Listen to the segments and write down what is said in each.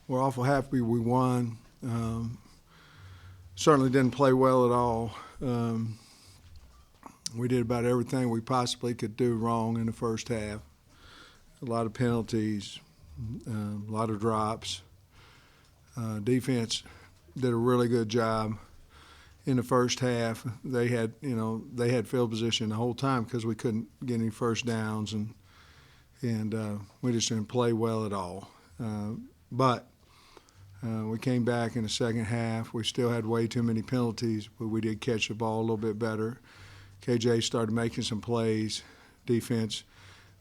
We're awful happy we won. Certainly didn't play well at all. We did about everything we possibly could do wrong in the first half. A lot of penalties, a lot of drops. Defense did a really good job in the first half. They had field position the whole time because we couldn't get any first downs, and we just didn't play well at all. But we came back in the second half. We still had way too many penalties, but we did catch the ball a little bit better. KJ started making some plays. Defense,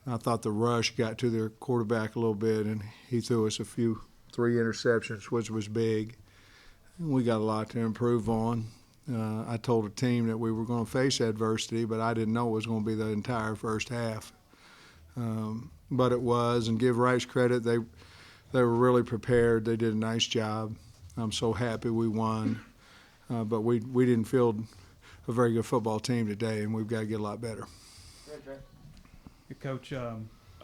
I thought the rush got to their quarterback a little bit, and he threw us three interceptions, which was big. We got a lot to improve on. I told the team that we were going to face adversity, but I didn't know it was going to be the entire first half. But it was, and give Rice credit, they were really prepared. They did a nice job. I'm so happy we won. But we didn't field a very good football team today, and we've got to get a lot better. Coach,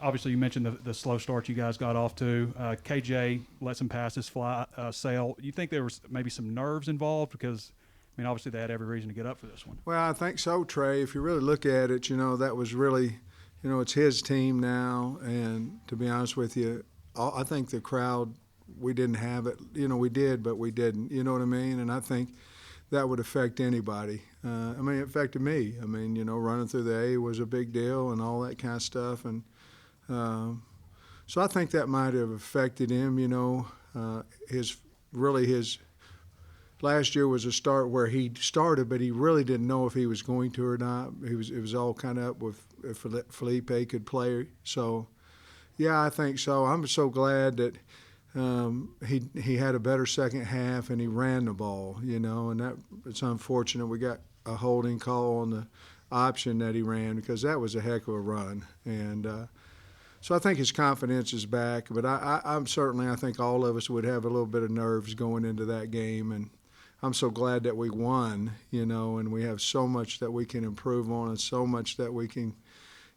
obviously you mentioned the slow start you guys got off to. KJ let some passes fly, sail. You think there was maybe some nerves involved? Because, I mean, obviously they had every reason to get up for this one. Well, I think so, Trey. If you really look at it, that was really, it's his team now. And to be honest with you, I think the crowd, we didn't have it. We did, but we didn't. You know what I mean? And I think that would affect anybody. It affected me. Running through the A was a big deal and all that kind of stuff. And so I think that might have affected him. His last year was a start where he started, but he really didn't know if he was going to or not. It was all kind of up with if Felipe could play. So, yeah, I think so. I'm so glad that he had a better second half and he ran the ball, and that it's unfortunate we got a holding call on the option that he ran because that was a heck of a run. And so I think his confidence is back, but I think all of us would have a little bit of nerves going into that game, and I'm so glad that we won, and we have so much that we can improve on and so much that we can,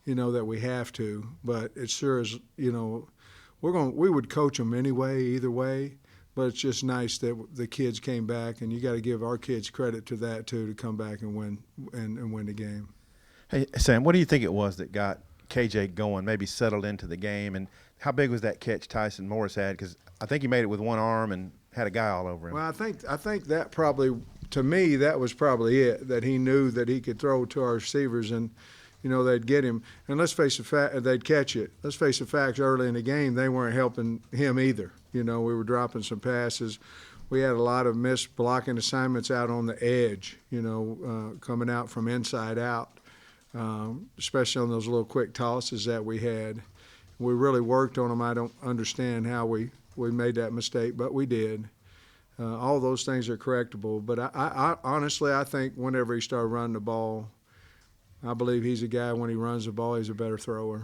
that we have to. But it sure is, we would coach them anyway, either way. But it's just nice that the kids came back, and you got to give our kids credit to that too, to come back and win the game. Hey Sam, what do you think it was that got KJ going, maybe settled into the game, and how big was that catch Tyson Morris had? Because I think he made it with one arm and had a guy all over him. Well, I think that probably, to me, that was probably it, that he knew that he could throw to our receivers and, they'd get him. And let's face the fact, they'd catch it. Let's face the facts, early in the game, they weren't helping him either. We were dropping some passes. We had a lot of missed blocking assignments out on the edge, coming out from inside out, especially on those little quick tosses that we had. We really worked on them. I don't understand how we made that mistake, but we did. All those things are correctable. But I honestly, I think whenever he started running the ball, I believe he's a guy, when he runs the ball, he's a better thrower.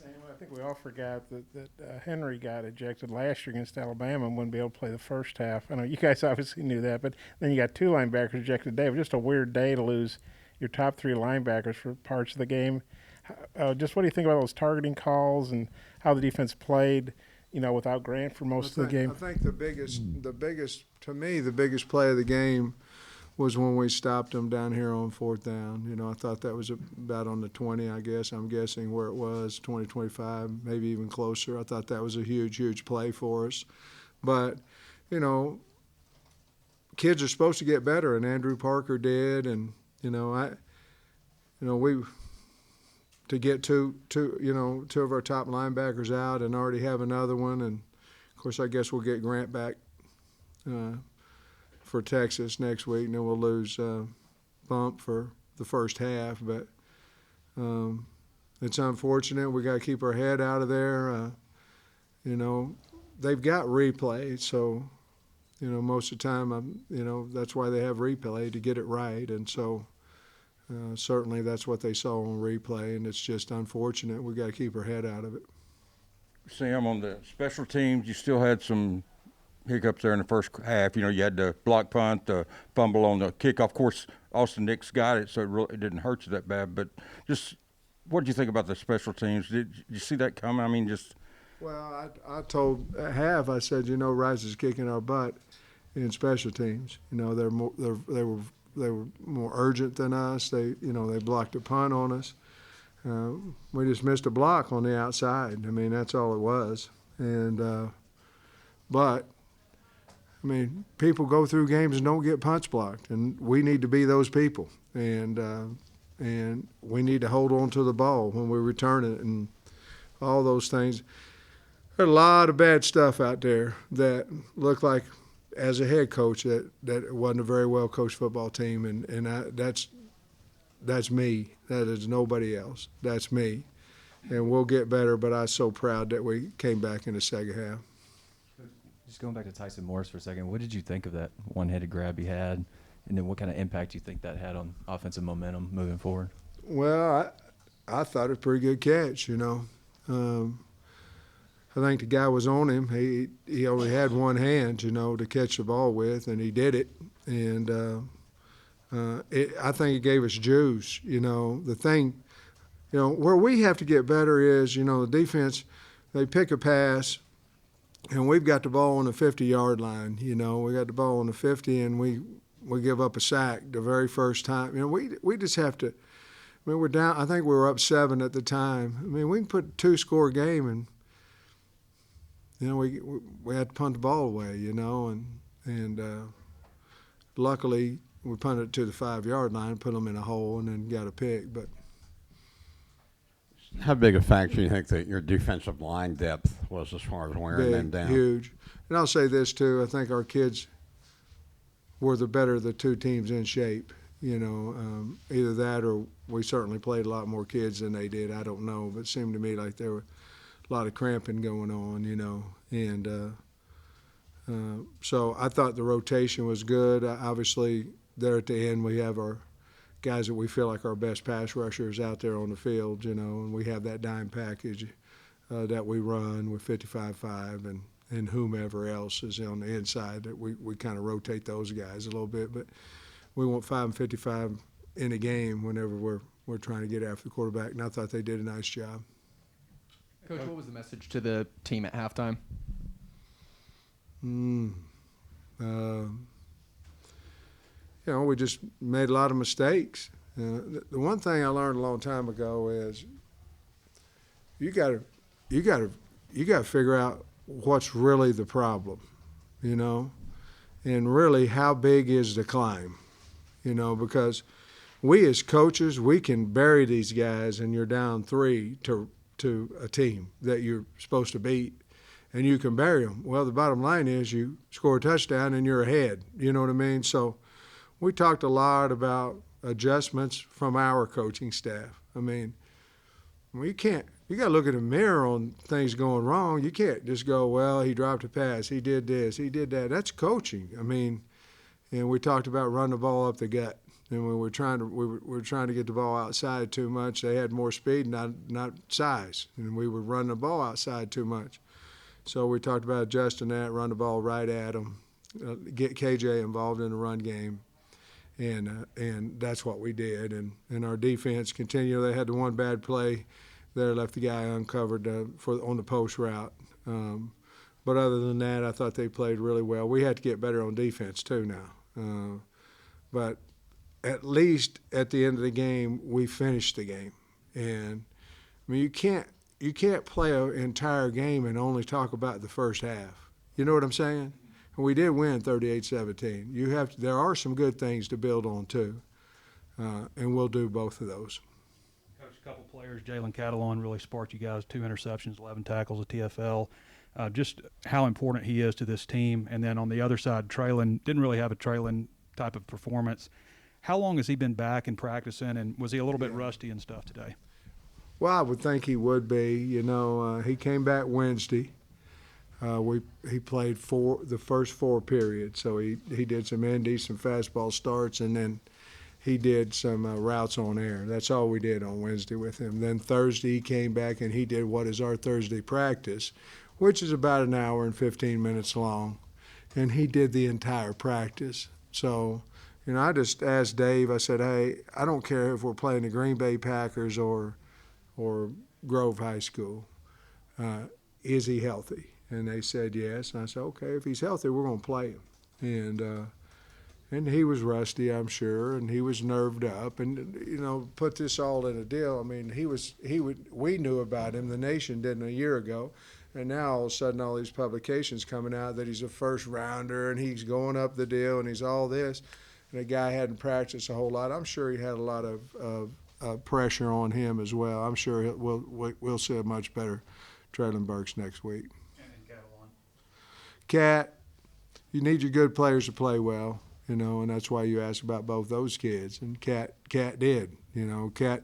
I think we all forgot that Henry got ejected last year against Alabama and wouldn't be able to play the first half. I know you guys obviously knew that, but then you got two linebackers ejected today. It was just a weird day to lose your top three linebackers for parts of the game. Just what do you think about those targeting calls and how the defense played, without Grant for most of the game? I think the biggest play of the game was when we stopped them down here on fourth down. I thought that was about on the 20, I guess. I'm guessing where it was, 20, 25, maybe even closer. I thought that was a huge, huge play for us. But, kids are supposed to get better, and Andrew Parker did. And, we to get two of our top linebackers out and already have another one. And, of course, I guess we'll get Grant back for Texas next week, and then we'll lose Bump for the first half. But it's unfortunate. We got to keep our head out of there. They've got replay, so most of the time, that's why they have replay, to get it right. And so certainly that's what they saw on replay, and it's just unfortunate. We got to keep our head out of it. Sam, on the special teams, you still had some hiccups there in the first half. You had the block punt, the fumble on the kickoff. Of course, Austin Nix got it, so it didn't hurt you that bad. But just what did you think about the special teams? Did you see that coming? Well, I told Half, I said, Rice is kicking our butt in special teams. They were more urgent than us. They blocked a punt on us. We just missed a block on the outside. I mean, that's all it was. And but I mean, people go through games and don't get punch blocked, and we need to be those people. And we need to hold on to the ball when we return it, and all those things. There's a lot of bad stuff out there that look like, as a head coach, that it wasn't a very well coached football team, and that's me. That is nobody else. That's me, and we'll get better. But I'm so proud that we came back in the second half. Just going back to Tyson Morris for a second, what did you think of that one-handed grab he had, and then what kind of impact do you think that had on offensive momentum moving forward? Well, I thought it was a pretty good catch. I think the guy was on him. He only had one hand, to catch the ball with, and he did it. And I think it gave us juice. The thing, where we have to get better is, the defense, they pick a pass, and we've got the ball on the 50-yard line. We got the ball on the 50, and we give up a sack the very first time. We just have to. I mean, we're down. I think we were up 7 at the time. I mean, we can put a 2-score game, and we had to punt the ball away. And luckily we punted it to the 5-yard line, put them in a hole, and then got a pick. But how big a factor do you think that your defensive line depth was as far as wearing them down? Huge. And I'll say this too: I think our kids were the better of the two teams in shape. Either that or we certainly played a lot more kids than they did. I don't know, but it seemed to me like there were a lot of cramping going on, and so I thought the rotation was good. Obviously, there at the end we have our guys that we feel like our best pass rushers out there on the field, and we have that dime package that we run with 55-5 and whomever else is on the inside. That we kind of rotate those guys a little bit, but we want 5 and 55 in a game whenever we're trying to get after the quarterback, and I thought they did a nice job. Coach, what was the message to the team at halftime? We just made a lot of mistakes. The one thing I learned a long time ago is you got to figure out what's really the problem, and really how big is the climb, because we as coaches, we can bury these guys and you're down 3 to a team that you're supposed to beat, and you can bury them. Well, the bottom line is you score a touchdown and you're ahead. You know what I mean? So we talked a lot about adjustments from our coaching staff. I mean, you got to look in the mirror on things going wrong. You can't just go, well, he dropped a pass, he did this, he did that. That's coaching. I mean, and we talked about running the ball up the gut. And we were trying to get the ball outside too much. They had more speed, not size, and we were running the ball outside too much. So we talked about adjusting that, run the ball right at them, get KJ involved in the run game, and that's what we did. And our defense continued. They had the one bad play there, left the guy uncovered on the post route. But other than that, I thought they played really well. We had to get better on defense too now, but at least at the end of the game, we finished the game. And I mean, you can't play an entire game and only talk about the first half. You know what I'm saying? And we did win 38-17. There are some good things to build on too, and we'll do both of those. Coach, a couple players, Jalen Catalon really sparked you guys. 2 interceptions, 11 tackles, a TFL. Just how important he is to this team. And then on the other side, Traylon didn't really have a Traylon type of performance. How long has he been back and practicing, and was he a little bit rusty and stuff today? Well, I would think he would be. He came back Wednesday. He played the first 4 periods, so he did some indies, some fastball starts, and then he did some routes on air. That's all we did on Wednesday with him. Then Thursday he came back and he did what is our Thursday practice, which is about an hour and 15 minutes long, and he did the entire practice. So, I just asked Dave, I said, hey, I don't care if we're playing the Green Bay Packers or Grove High School. is he healthy? And they said yes. And I said, okay, if he's healthy, we're going to play him. And he was rusty, I'm sure, and he was nerved up. And, you know, put this all in a deal. I mean, we knew about him, the nation didn't, a year ago. And now all of a sudden all these publications coming out that he's a first rounder and he's going up the deal and he's all this. And the guy hadn't practiced a whole lot. I'm sure he had a lot of pressure on him as well. I'm sure we'll see a much better Traylon Burks next week. And Catalan. Cat, you need your good players to play well, you know, and that's why you asked about both those kids. And Cat did, you know. Cat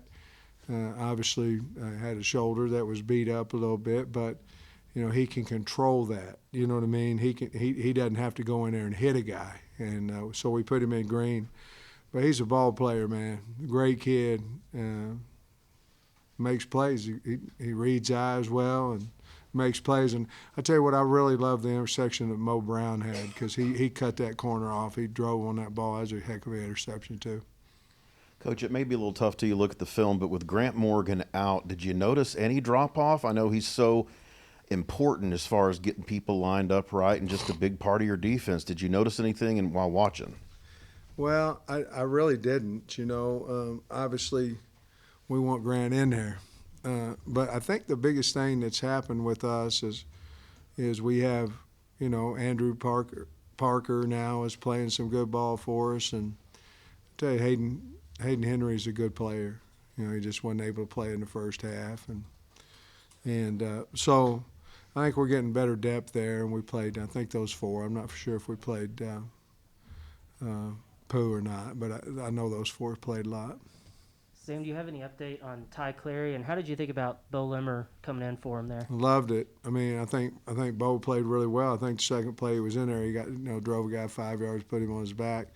obviously had a shoulder that was beat up a little bit, but you know, he can control that. You know what I mean? He doesn't have to go in there and hit a guy, and so we put him in green. But he's a ball player, man. Great kid. Makes plays. He reads eyes well and makes plays. And I tell you what, I really love the intersection that Mo Brown had because he cut that corner off. He drove on that ball. That was a heck of an interception too. Coach, it may be a little tough till you look at the film, but with Grant Morgan out, did you notice any drop-off? I know he's so important as far as getting people lined up right and just a big part of your defense. Did you notice anything while watching? Well, I really didn't. You know, obviously we want Grant in there. But I think the biggest thing that's happened with us is we have, you know, Andrew Parker now is playing some good ball for us. And I tell you, Hayden Henry's a good player. You know, he just wasn't able to play in the first half. And so I think we're getting better depth there, and we played, I think, those four. I'm not for sure if we played Pooh or not, but I know those four played a lot. Sam, do you have any update on Ty Clary, and how did you think about Bo Limmer coming in for him there? Loved it. I mean, I think Bo played really well. I think the second play he was in there, he drove a guy 5 yards, put him on his back.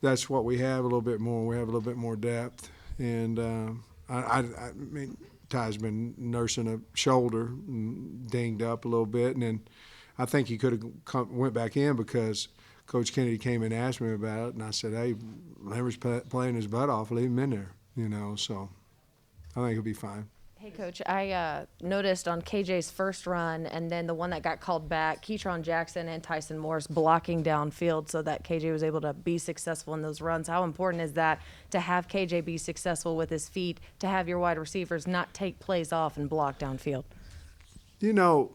That's what we have a little bit more. We have a little bit more depth, and I mean, Ty's been nursing a shoulder, and dinged up a little bit, and then I think he could have went back in because Coach Kennedy came and asked me about it, and I said, hey, Limmer's playing his butt off, leave him in there, you know, so I think he'll be fine. Hey, Coach, I noticed on KJ's first run and then the one that got called back, Keytron Jackson and Tyson Morris blocking downfield so that KJ was able to be successful in those runs. How important is that to have KJ be successful with his feet, to have your wide receivers not take plays off and block downfield? You know,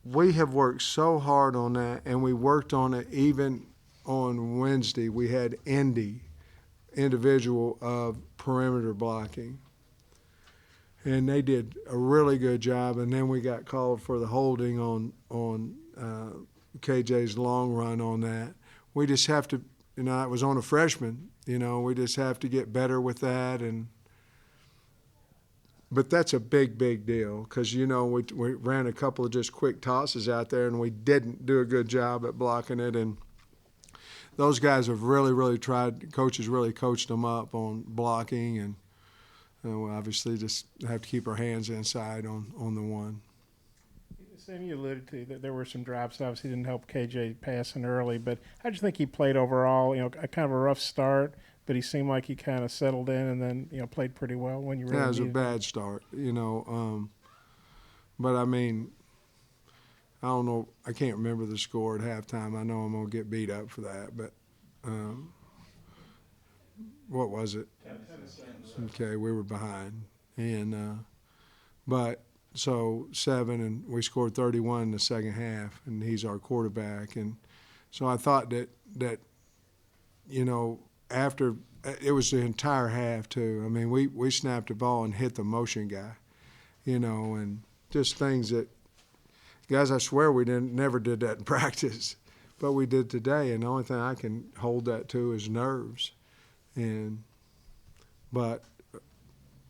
we have worked so hard on that, and we worked on it even on Wednesday. We had individual of perimeter blocking. And they did a really good job, and then we got called for the holding on KJ's long run on that. We just have to, you know, it was on a freshman, you know, we just have to get better with that. But that's a big, big deal because, you know, we ran a couple of just quick tosses out there, and we didn't do a good job at blocking it. And those guys have really, really tried, coaches really coached them up on blocking, and we obviously just have to keep our hands inside on the one. Sam, you alluded to that there were some drops. Obviously, didn't help KJ passing early, but I just think he played overall. You know, a kind of a rough start, but he seemed like he kind of settled in and then played pretty well when you really. Yeah, it was a bad start, you know. But I mean, I don't know. I can't remember the score at halftime. I know I'm gonna get beat up for that, but. What was it? 10. Okay, we were behind, and but so 7, and we scored 31 in the second half, and he's our quarterback, and so I thought that you know, after it was the entire half too. I mean, we snapped the ball and hit the motion guy, you know, and just things that guys, I swear we never did that in practice, but we did today, and the only thing I can hold that to is nerves. But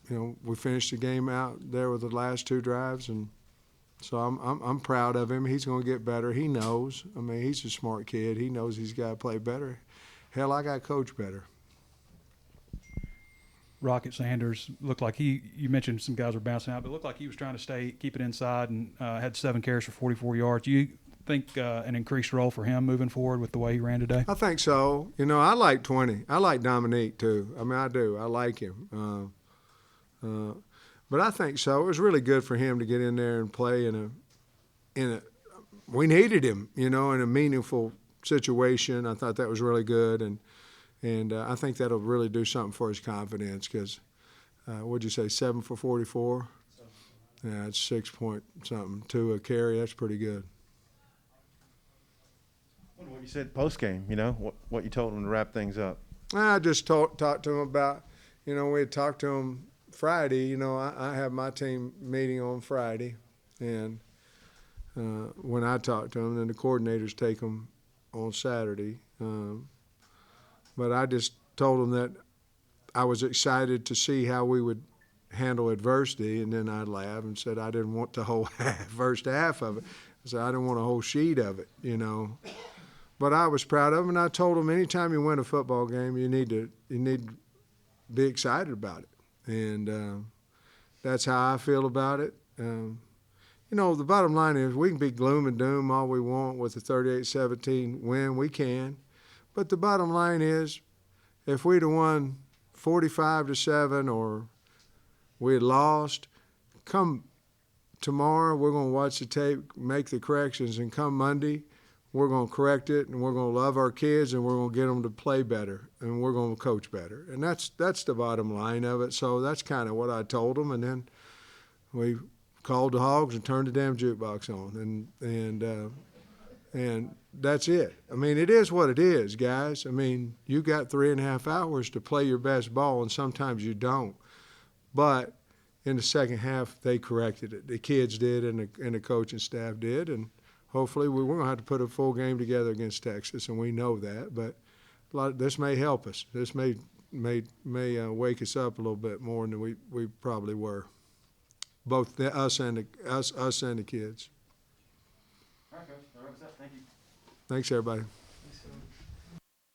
you know, we finished the game out there with the last 2 drives, and so I'm proud of him. He's going to get better. He knows. I mean, he's a smart kid. He knows he's got to play better. Hell, I got to coach better. Rocket Sanders looked like you mentioned some guys were bouncing out, but it looked like he was trying to keep it inside, and had 7 carries for 44 yards. Do you think an increased role for him moving forward with the way he ran today? I think so. You know, I like 20. I like Dominique too. I mean, I do. I like him. But I think so. It was really good for him to get in there and play in a. We needed him, in a meaningful situation. I thought that was really good, and I think that'll really do something for his confidence. Because what'd you say, 7 for 44? Yeah, it's 6 point something to a carry. That's pretty good. What you said post game, what you told him to wrap things up. I just talked to him about, we had talked to him Friday. I have my team meeting on Friday, and when I talk to them, then the coordinators take them on Saturday. But I just told them that I was excited to see how we would handle adversity, and then I laughed and said I didn't want the whole first half of it. I said I didn't want a whole sheet of it, But I was proud of them, and I told them anytime you win a football game, you need to be excited about it, and that's how I feel about it. The bottom line is we can be gloom and doom all we want with a 38-17 win. We can. But the bottom line is if we'd have won 45-7 or we had lost, come tomorrow we're going to watch the tape, make the corrections, and come Monday we're going to correct it, and we're going to love our kids, and we're going to get them to play better, and we're going to coach better. And that's the bottom line of it. So that's kind of what I told them, and then we called the Hogs and turned the damn jukebox on, and that's it. I mean, it is what it is, guys. I mean, you got 3.5 hours to play your best ball, and sometimes you don't. But in the second half, they corrected it. The kids did, and the coaching staff did, and hopefully we're going to have to put a full game together against Texas, and we know that. But this may help us. This may wake us up a little bit more than we probably were. Both us and the kids. All right, Coach. Thank you. Thanks, everybody.